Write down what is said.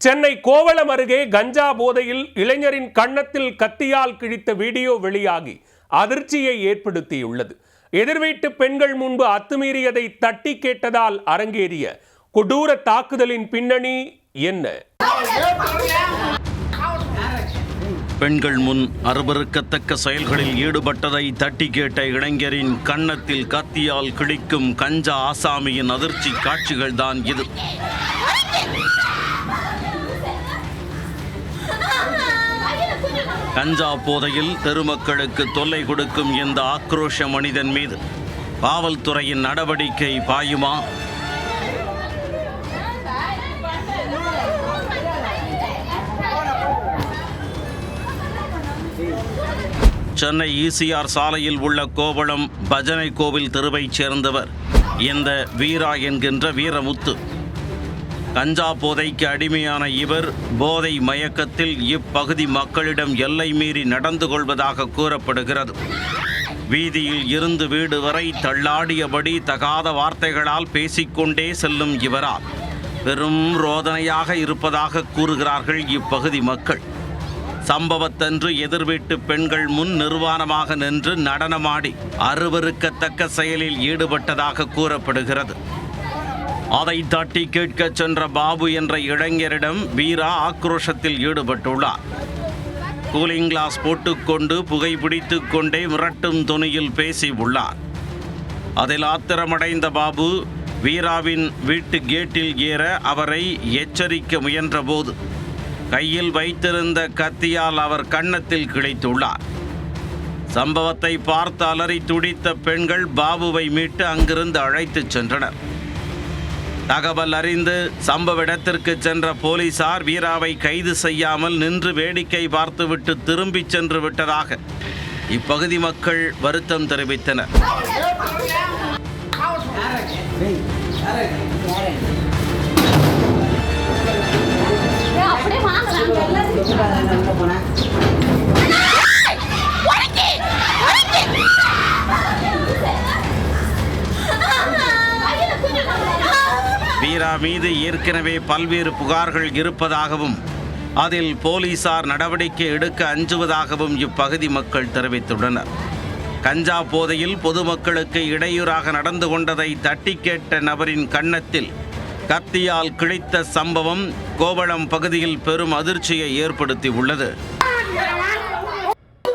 சென்னை கோவளம் அருகே கஞ்சா போதையில் இளைஞரின் கன்னத்தில் கத்தியால் கிழித்த வீடியோ வெளியாகி அதிர்ச்சியை ஏற்படுத்தியுள்ளது. எதிர்வீட்டு பெண்கள் முன்பு அத்துமீறியதை தட்டி கேட்டதால் அரங்கேறிய கொடூர தாக்குதலின் பின்னணி என்ன? பெண்கள் முன் அருவருக்கத்தக்க செயல்களில் ஈடுபட்டதை தட்டி கேட்ட இளைஞரின் கன்னத்தில் கத்தியால் கிழிக்கும் கஞ்சா ஆசாமியின் அதிர்ச்சி காட்சிகள்தான் இது. கஞ்சா போதையில் தெருமக்களுக்கு தொல்லை கொடுக்கும் இந்த ஆக்ரோஷ மனிதன் மீது காவல்துறையின் நடவடிக்கை பாயுமா? சென்னை ECR சாலையில் உள்ள கோவளம் பஜனை கோவில் தெருவைச் சேர்ந்தவர் இந்த வீரா என்கின்ற வீரமுத்து. கஞ்சா போதைக்கு அடிமையான இவர் போதை மயக்கத்தில் இப்பகுதி மக்களிடம் எல்லை மீறி நடந்து கொள்வதாக கூறப்படுகிறது. வீதியில் இருந்து வீடு வரை தள்ளாடியபடி தகாத வார்த்தைகளால் பேசிக்கொண்டே செல்லும் இவரால் பெரும் ரோதனையாக இருப்பதாக கூறுகிறார்கள் இப்பகுதி மக்கள். சம்பவத்தன்று எதிர்வீட்டு பெண்கள் முன் நிர்வாணமாக நின்று நடனமாடி அருவருக்கத்தக்க செயலில் ஈடுபட்டதாக கூறப்படுகிறது. அதை தட்டி கேட்க சென்ற பாபு என்ற இளைஞரிடம் வீரா ஆக்ரோஷத்தில் ஈடுபட்டுள்ளார். கூலிங் கிளாஸ் போட்டுக்கொண்டு புகைப்பிடித்து கொண்டே மிரட்டும் துணியில் பேசி உள்ளார். அதில் ஆத்திரமடைந்த பாபு வீராவின் வீட்டு கேட்டில் ஏற அவரை எச்சரிக்க முயன்றபோது கையில் வைத்திருந்த கத்தியால் அவர் கன்னத்தில் கிழித்துள்ளார். சம்பவத்தை பார்த்து அலறி துடித்த பெண்கள் பாபுவை மீட்டு அங்கிருந்து அழைத்துச் சென்றனர். தகவல் அறிந்து சம்பவ இடத்திற்கு சென்ற போலீசார் வீராவை கைது செய்யாமல் நின்று வேடிக்கை பார்த்துவிட்டு திரும்பிச் சென்று விட்டதாக இப்பகுதி மக்கள் வருத்தம் தெரிவித்தனர். வீரா மீது ஏற்கனவே பல்வேறு புகார்கள் இருப்பதாகவும் அதில் போலீசார் நடவடிக்கை எடுக்க அஞ்சுவதாகவும் இப்பகுதி மக்கள் தெரிவித்துள்ளனர். கஞ்சா போதையில் பொதுமக்களுக்கு இடையூறாக நடந்து கொண்டதை தட்டி கேட்ட நபரின் கன்னத்தில் கத்தியால் கிழித்த சம்பவம் கோவளம் பகுதியில் பெரும் அதிர்ச்சியை ஏற்படுத்தி உள்ளது.